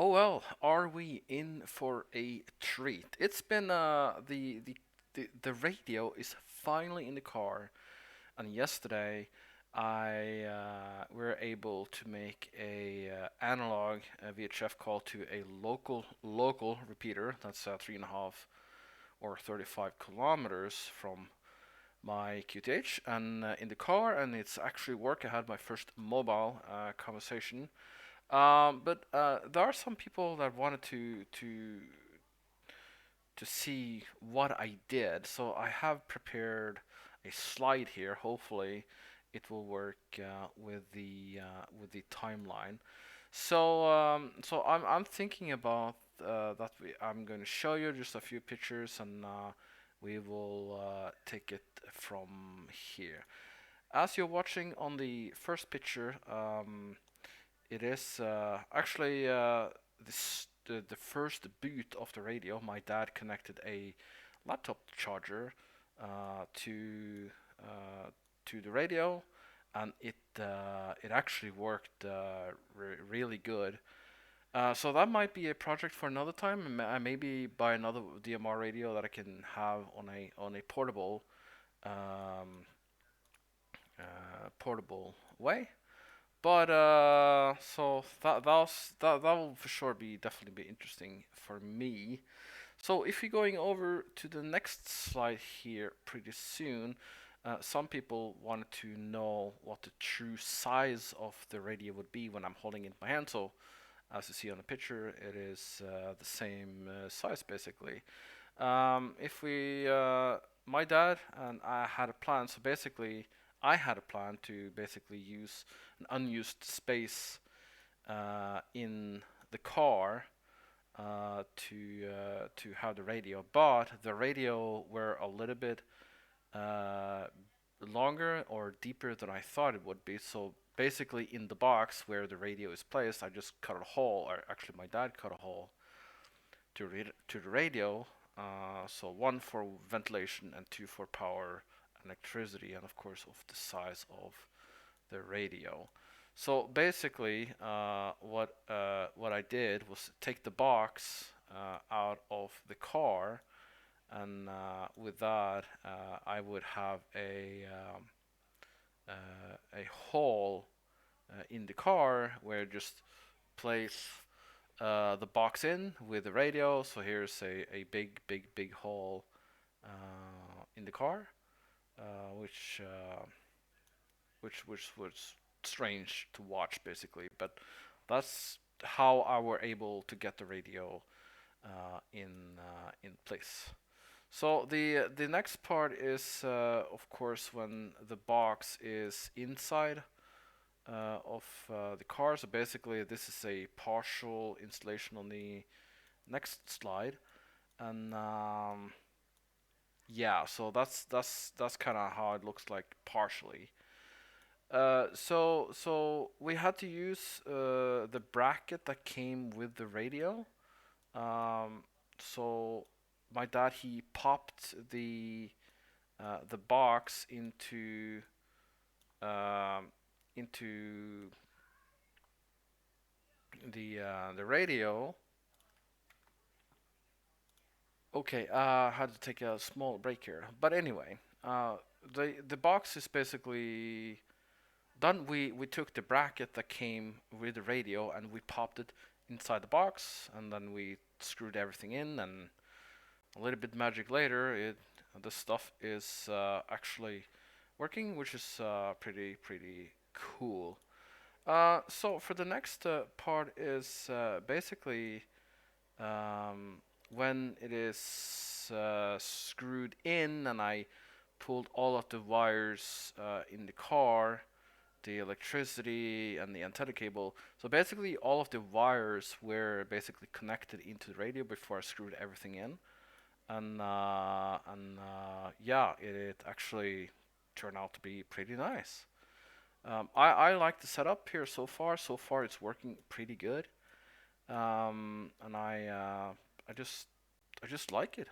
Oh well, are we in for a treat? It's been the radio is finally in the car, and yesterday I were able to make a analog VHF call to a local repeater that's 3.5 or 35 kilometers from my QTH and in the car, and it's actually work. I had my first mobile conversation, but there are some people that wanted to see what I did, so I have prepared a slide here. Hopefully, it will work with the timeline. So I'm thinking about I'm going to show you just a few pictures, and we will take it from here. As you're watching on the first picture, it is the first boot of the radio. My dad connected a laptop charger to the radio, and it actually worked really good. So that might be a project for another time, and maybe buy another DMR radio that I can have on a um, portable way. But so that will for sure be definitely be interesting for me. So if you're going over to the next slide here pretty soon, some people wanted to know what the true size of the radio would be when I'm holding it in my hand. So as you see on the picture, it is the same size basically. If we, my dad and I had a plan. So basically, I had a plan to basically use an unused space in the car to have the radio, but the radio were a little bit uh, longer or deeper than I thought it would be. So basically, in the box where the radio is placed, I just cut a hole, or actually, my dad cut a hole to the radio. So one for ventilation and two for power, electricity, and of course of the size of the radio. So basically, what I did was take the box out of the car, and with that, I would have a hole in the car where just place the box in with the radio. So here's a big hole in the car, which which was strange to watch basically. But that's how I were able to get the radio in place. So the next part is of course when the box is inside of the car. So basically, this is a partial installation on the next slide, and yeah, so that's kind of how it looks like partially. So we had to use the bracket that came with the radio. So my dad he popped the box um, into the radio. Okay, I had to take a small break here. But anyway, the box is basically done. We took the bracket that came with the radio and we popped it inside the box, and then we screwed everything in. And a little bit magic later, it the stuff is actually working, which is pretty cool. So for the next part is basically when it is screwed in, and I pulled all of the wires in the car, the electricity and the antenna cable. So basically, all of the wires were basically connected into the radio before I screwed everything in, and yeah, it actually turned out to be pretty nice. I like the setup here so far. So far, it's working pretty good, and I just like it.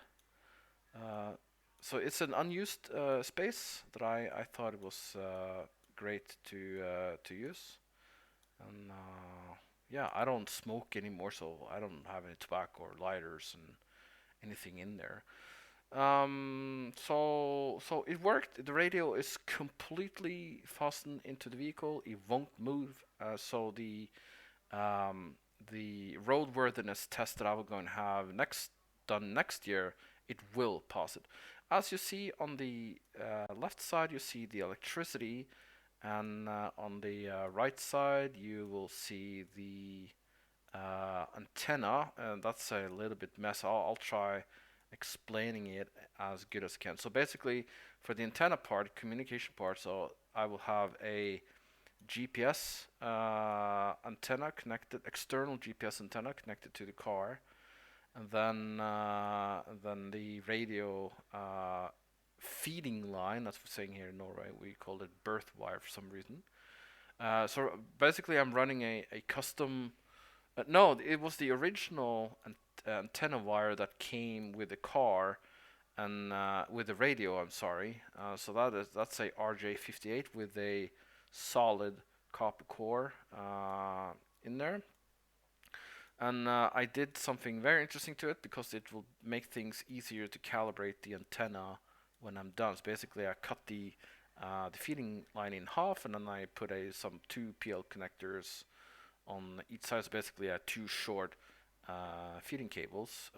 Uh, so it's an unused space that I thought it was great to use, and yeah, I don't smoke anymore, so I don't have any tobacco or lighters and anything in there. So it worked. The radio is completely fastened into the vehicle. It won't move. So um, the roadworthiness test that I was going to have done next year, it will pass it. As you see on the left side, you see the electricity, and on the right side, you will see the antenna, and that's a little bit mess. I'll try explaining it as good as I can. So basically, for the antenna part, communication part, so I will have a GPS antenna connected, external GPS antenna connected to the car, and then the radio feeding line. That's what we're saying here in Norway. We call it birth wire for some reason. So basically, I'm running a custom. No, it was the original antenna wire that came with the car and with the radio. I'm sorry. So that's a RJ58 with a solid copper core in there. And I did something very interesting to it because it will make things easier to calibrate the antenna when I'm done. So basically, I cut the feeding line in half, and then I put some two PL connectors on each side. So basically, I had two short feeding cables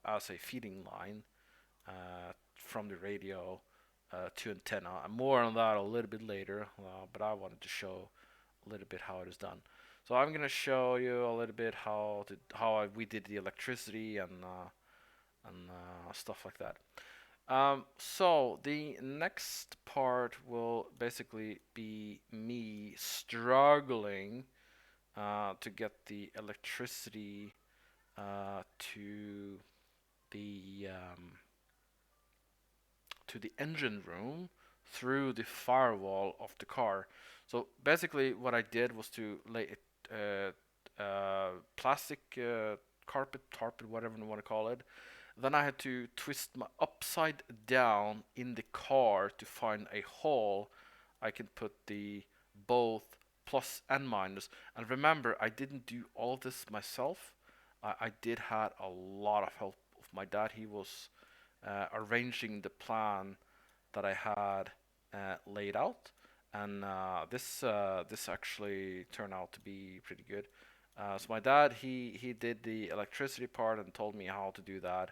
as a feeding line from the radio to antenna. And more on that a little bit later, but I wanted to show a little bit how it is done. So I'm gonna show you a little bit we did the electricity and stuff like that. So the next part will basically be me struggling to get the electricity to the engine room through the firewall of the car. So basically, what I did was to lay plastic carpet, tarpet, whatever you want to call it. Then I had to twist my upside down in the car to find a hole I can put the both plus and minus. And remember, I didn't do all this myself. I did had a lot of help of my dad. He was arranging the plan that I had laid out, and this actually turned out to be pretty good. So my dad he did the electricity part and told me how to do that,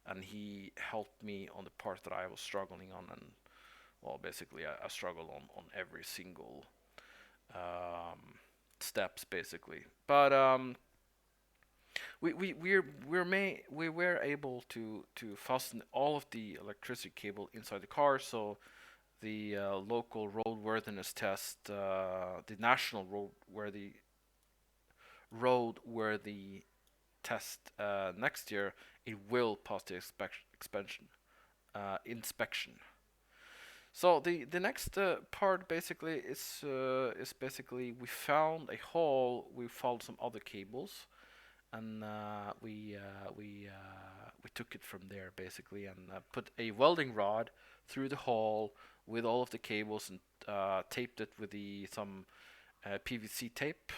and he helped me on the part that I was struggling on, and well, basically I struggled on every single um, steps basically. But we were able to fasten all of the electricity cable inside the car, so the local roadworthiness test, the national roadworthy test next year, it will pass the inspection. So the next part basically is basically we found a hole. We found some other cables, and we took it from there basically, and put a welding rod through the hole with all of the cables, and taped it with the some PVC tape,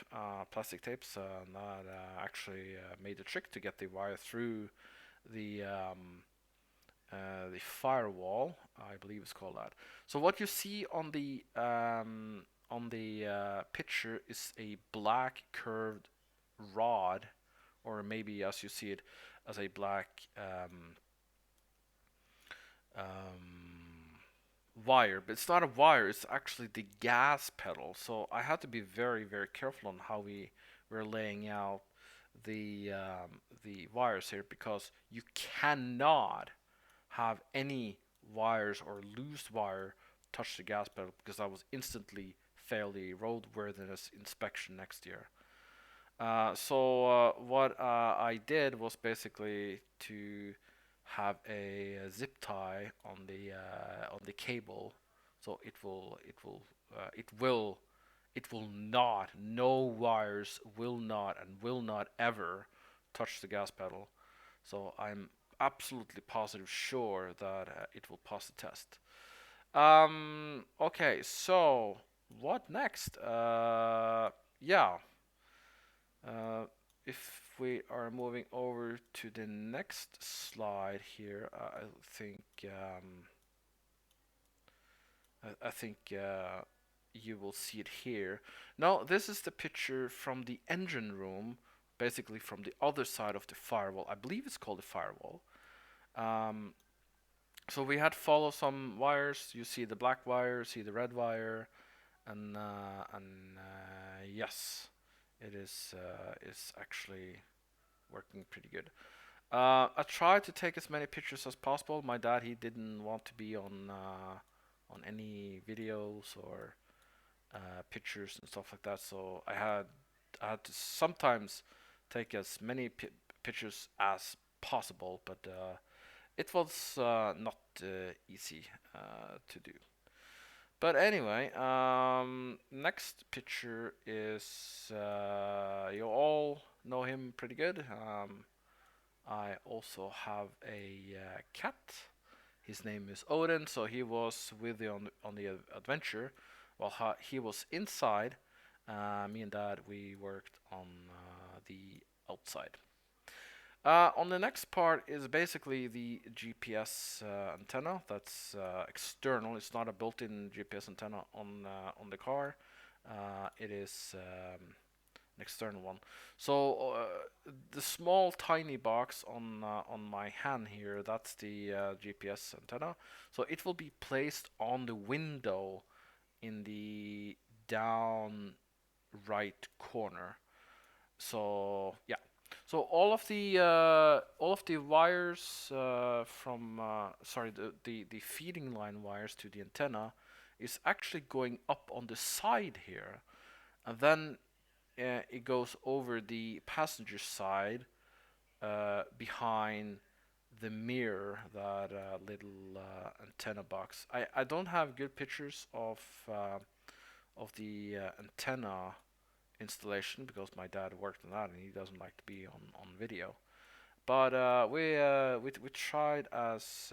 plastic tapes, and that actually made the trick to get the wire through the the firewall, I believe it's called that. So what you see on the picture is a black curved rod, or maybe as you see it as a black wire, but it's not a wire, it's actually the gas pedal. So I had to be very careful on how we were laying out the wires here, because you cannot have any wires or loose wire touch the gas pedal, because I was instantly fail the roadworthiness inspection next year. So what I did was basically to have a zip tie on the cable, so it will not, no wires will not and will not ever touch the gas pedal. So I'm absolutely positive sure that it will pass the test. Okay, so what next? Yeah, Uh, if we are moving over to the next slide here, I think you will see it here. Now, this is the picture from the engine room, basically from the other side of the firewall. I believe it's called the firewall. Um, so we had follow some wires. You see the black wire, see the red wire, and yes, it is actually working pretty good. I tried to take as many pictures as possible. My dad, he didn't want to be on any videos or pictures and stuff like that. So I had to sometimes take as many pictures as possible, but it was not easy to do. But anyway, next picture is you all know him pretty good. I also have a cat. His name is Odin. So he was with the on the adventure, while he was inside. Me and Dad, we worked on the outside. On the next part is basically the GPS antenna. That's external. It's not a built-in GPS antenna on the car. It is an external one. So the small tiny box on my hand here, that's the GPS antenna. So it will be placed on the window in the down right corner. So yeah. So all of the wires from sorry the feeding line wires to the antenna is actually going up on the side here, and then it goes over the passenger side behind the mirror, that little antenna box. I don't have good pictures of the antenna installation because my dad worked on that and he doesn't like to be on video. But we tried as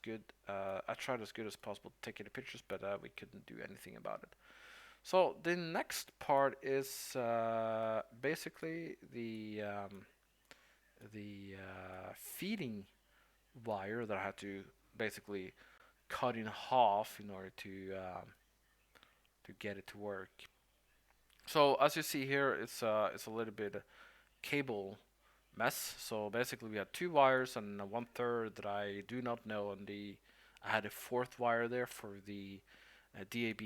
good I tried as good as possible to take any pictures, but we couldn't do anything about it. So the next part is basically the feeding wire that I had to basically cut in half in order to get it to work. So as you see here, it's a little bit cable mess. So basically, we had two wires and one third that I do not know, and I had a fourth wire there for the DAB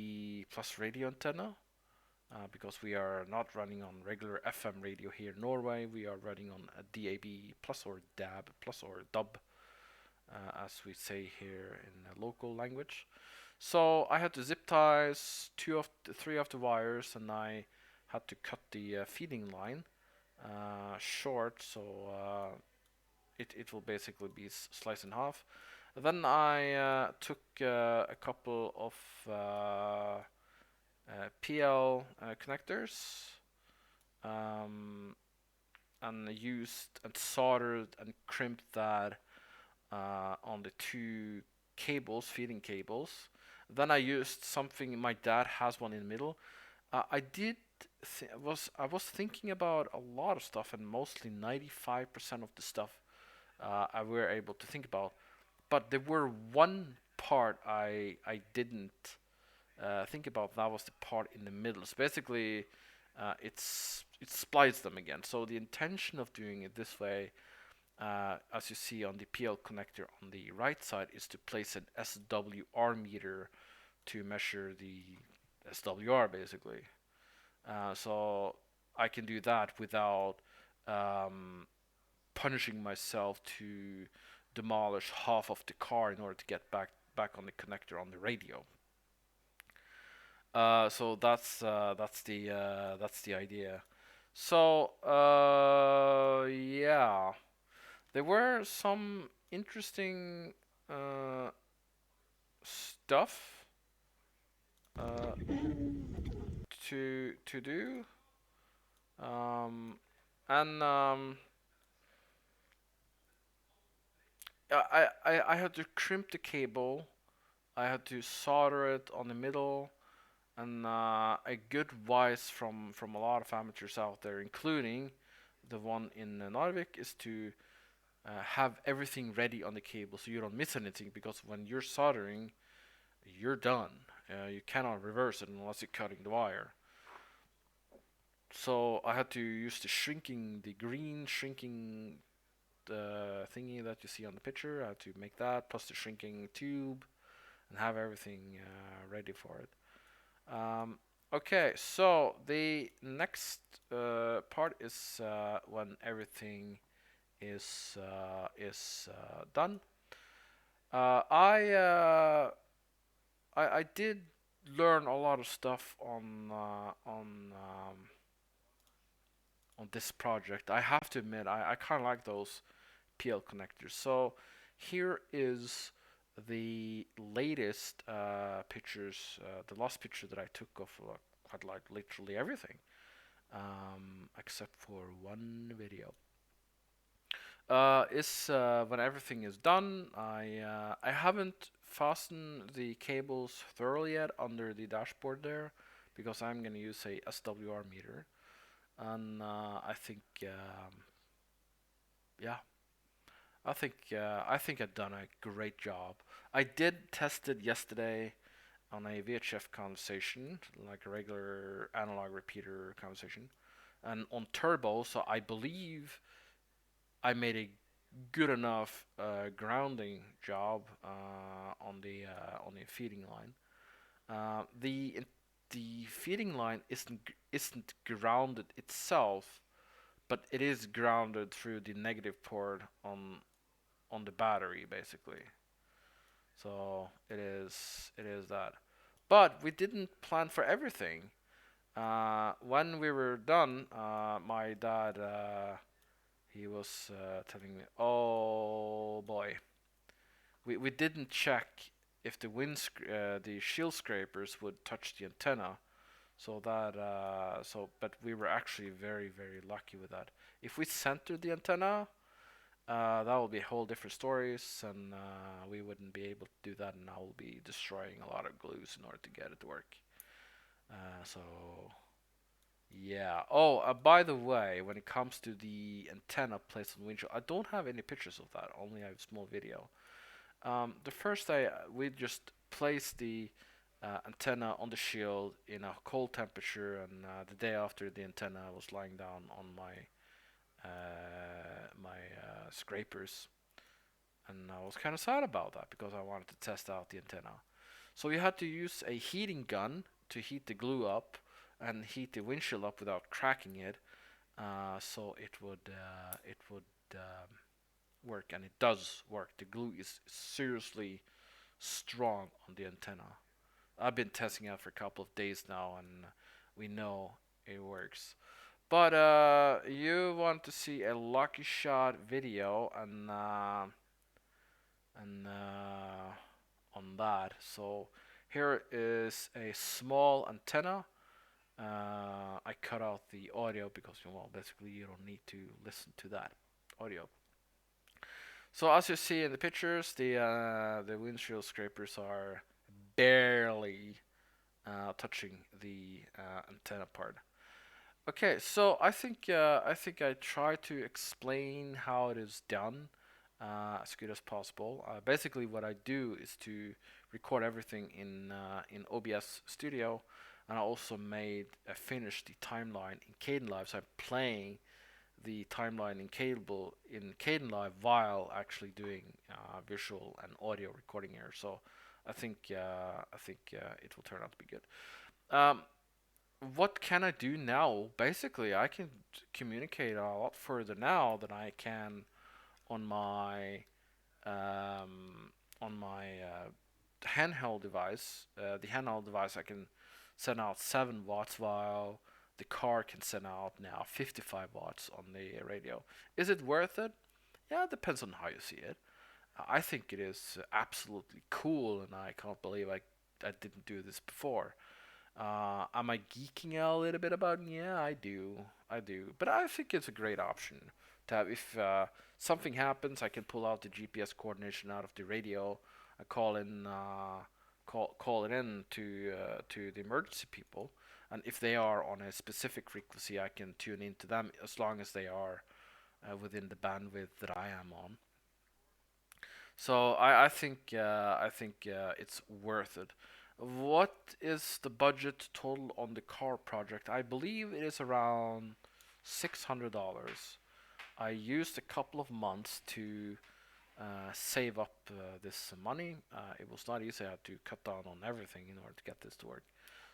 plus radio antenna. Because we are not running on regular FM radio here in Norway, we are running on a DAB plus or DAB plus or DUB, as we say here in the local language. So I had to zip ties three of the wires, and I had to cut the feeding line short, so it will basically be sliced in half. Then I took a couple of PL connectors, um, and used and soldered and crimped that on the two cables, feeding cables. Then I used something. My dad has one in the middle. I did. I was thinking about a lot of stuff, and mostly 95% of the stuff I were able to think about. But there were one part I didn't think about. That was the part in the middle. So basically, it splices them again. So the intention of doing it this way, as you see on the PL connector on the right side, is to place an SWR meter to measure the SWR basically. So I can do that without um, punishing myself to demolish half of the car in order to get back on the connector on the radio. So that's the idea. So yeah, there were some interesting stuff uh, to do, um, and I had to crimp the cable. I had to solder it on the middle. And a good advice from a lot of amateurs out there, including the one in Narvik, is to have everything ready on the cable so you don't miss anything. Because when you're soldering, you're done. You cannot reverse it unless you're cutting the wire. So I had to use the green shrinking thingy that you see on the picture. I had to make that plus the shrinking tube and have everything ready for it. Okay, so the next part is when everything is done. Uh, I, uh, I did learn a lot of stuff on this project. I have to admit, I kind of like those PL connectors. So here is the latest pictures, the last picture that I took of quite like literally everything, except for one video. Is when everything is done. I haven't fastened the cables thoroughly yet under the dashboard there, because I'm gonna use a SWR meter, and I think yeah, I think I've done a great job. I did test it yesterday on a VHF conversation, like a regular analog repeater conversation, and on turbo. So I believe I made a good enough grounding job on the feeding line. The feeding line isn't grounded itself, but it is grounded through the negative port on the battery basically. So it is that. But we didn't plan for everything. When we were done, my dad he was telling me, "Oh boy, we didn't check if the shield scrapers would touch the antenna." But we were actually very lucky with that. If we centered the antenna, that would be a whole different stories, and we wouldn't be able to do that, and I will be destroying a lot of glues in order to get it to work. So yeah. Oh, by the way, when it comes to the antenna placed on the windshield, I don't have any pictures of that. Only I have a small video. The first day we just placed the antenna on the shield in a cold temperature, and the day after the antenna was lying down on my scrapers, and I was kind of sad about that because I wanted to test out the antenna. So we had to use a heating gun to heat the glue up and heat the windshield up without cracking it, so it would work, and it does work. The glue is seriously strong on the antenna. I've been testing it for a couple of days now, and we know it works. But you want to see a Lucky Shot video, and on that. So here is a small antenna. I cut out the audio because, well, basically you don't need to listen to that audio. So as you see in the pictures, the windshield scrapers are barely touching the antenna part. Okay, so I think I try to explain how it is done as good as possible. Basically, what I do is to record everything in OBS Studio, and I also finished the timeline in Kdenlive. So I'm playing the timeline in Kdenlive while actually doing visual and audio recording here. So I think it will turn out to be good. Um, what can I do now? Basically, I can communicate a lot further now than I can on my um, handheld device. The handheld device, I can send out 7 watts, while the car can send out now 55 watts on the radio. Is it worth it? Yeah, it depends on how you see it. I think it is absolutely cool, and I can't believe I didn't do this before. Am I geeking out a little bit about it? Yeah, I do. I do. But I think it's a great option to have. If something happens, I can pull out the GPS coordination out of the radio. I call in call it in to the emergency people, and if they are on a specific frequency, I can tune into them as long as they are within the bandwidth that I am on. So I think it's worth it. What is the budget total on the car project? I believe it is around $600. I used a couple of months to save up this money. It was not easy. I had to cut down on everything in order to get this to work.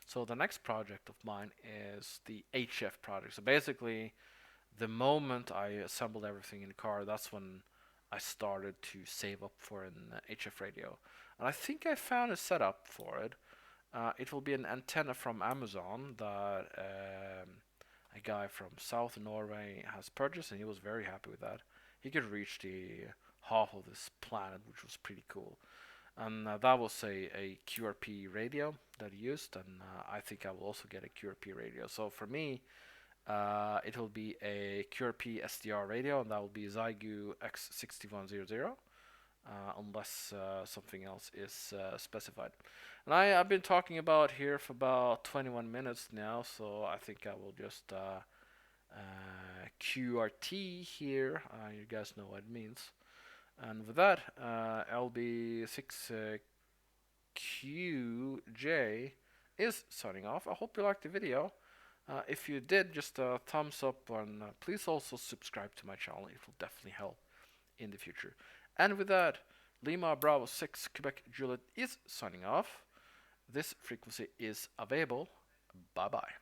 So the next project of mine is the HF project. So basically, the moment I assembled everything in the car, that's when I started to save up for an HF radio. And I think I found a setup for it. It will be an antenna from Amazon that a guy from South Norway has purchased, and he was very happy with that. He could reach the half of this planet, which was pretty cool. And that was a QRP radio that he used, and I think I will also get a QRP radio. So for me, it will be a QRP SDR radio, and that will be Zygu X6100, unless something else is specified. And I've been talking about here for about 21 minutes now, so I think I will just QRT here. You guys know what it means. And with that, LB6QJ is signing off. I hope you liked the video. If you did, just a thumbs up, and please also subscribe to my channel. It will definitely help in the future. And with that, Lima Bravo 6 Quebec Juliet is signing off. This frequency is available. Bye bye.